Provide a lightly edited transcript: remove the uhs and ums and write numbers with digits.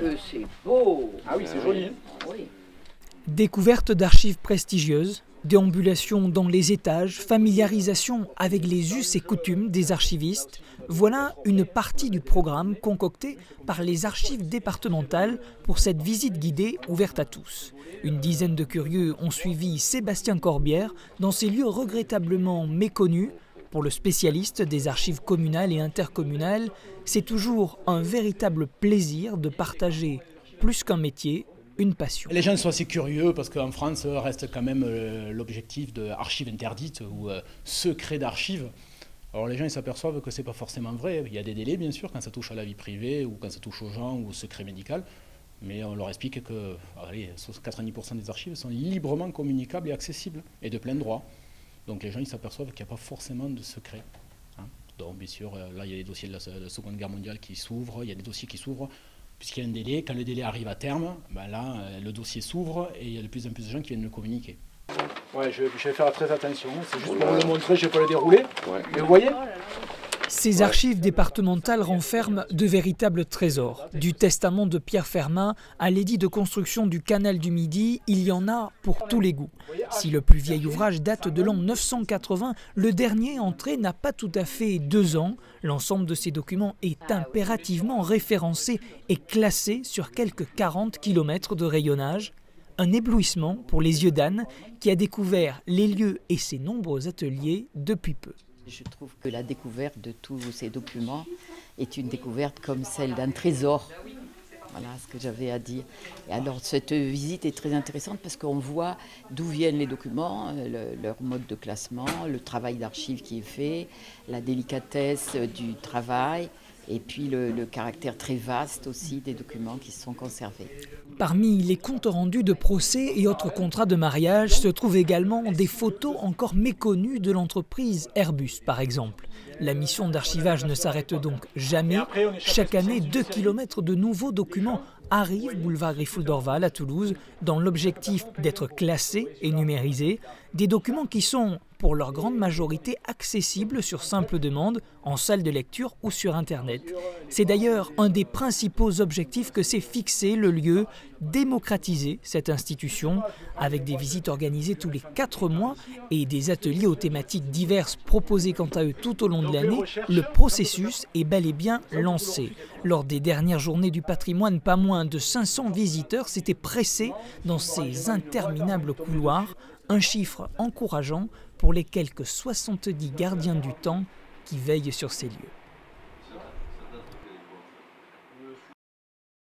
que c'est beau! Ah oui, c'est joli. Oui. Découverte d'archives prestigieuses, déambulation dans les étages, familiarisation avec les us et coutumes des archivistes, voilà une partie du programme concocté par les archives départementales pour cette visite guidée ouverte à tous. Une dizaine de curieux ont suivi Sébastien Corbière dans ces lieux regrettablement méconnus. Pour le spécialiste des archives communales et intercommunales, c'est toujours un véritable plaisir de partager, plus qu'un métier, une passion. Les gens sont assez curieux parce qu'en France reste quand même l'objectif de archives interdites ou secret d'archives. Alors les gens ils s'aperçoivent que c'est pas forcément vrai. Il y a des délais bien sûr quand ça touche à la vie privée ou quand ça touche aux gens ou au secret médical. Mais on leur explique que 90% des archives sont librement communicables et accessibles et de plein droit. Donc les gens ils s'aperçoivent qu'il n'y a pas forcément de secret. Donc bien sûr là il y a les dossiers de la Seconde Guerre mondiale qui s'ouvrent, il y a des dossiers qui s'ouvrent. Puisqu'il y a un délai, quand le délai arrive à terme, ben là, le dossier s'ouvre et il y a de plus en plus de gens qui viennent le communiquer. Ouais, je vais faire très attention, c'est juste pour vous le montrer, je ne vais pas le dérouler. Ouais. Mais vous voyez ? Ces archives départementales renferment de véritables trésors. Du testament de Pierre Fermat à l'édit de construction du canal du Midi, il y en a pour tous les goûts. Si le plus vieil ouvrage date de l'an 980, le dernier entré n'a pas tout à fait 2 ans. L'ensemble de ces documents est impérativement référencé et classé sur quelques 40 km de rayonnage. Un éblouissement pour les yeux d'Anne qui a découvert les lieux et ses nombreux ateliers depuis peu. Je trouve que la découverte de tous ces documents est une découverte comme celle d'un trésor. Voilà ce que j'avais à dire. Et alors cette visite est très intéressante parce qu'on voit d'où viennent les documents, leur mode de classement, le travail d'archive qui est fait, la délicatesse du travail et puis le caractère très vaste aussi des documents qui sont conservés. Parmi les comptes rendus de procès et autres contrats de mariage se trouvent également des photos encore méconnues de l'entreprise Airbus, par exemple. La mission d'archivage ne s'arrête donc jamais. Chaque année, 2 km de nouveaux documents arrivent boulevard Griffoul-Dorval à Toulouse dans l'objectif d'être classés et numérisés. Des documents qui sont, pour leur grande majorité, accessibles sur simple demande, en salle de lecture ou sur Internet. C'est d'ailleurs un des principaux objectifs que s'est fixé le lieu, démocratiser cette institution, avec des visites organisées tous les 4 mois et des ateliers aux thématiques diverses proposés quant à eux tout au long de l'année. Le processus est bel et bien lancé. Lors des dernières journées du patrimoine, pas moins de 500 visiteurs s'étaient pressés dans ces interminables couloirs, un chiffre encourageant pour les quelques 70 gardiens du temps qui veillent sur ces lieux.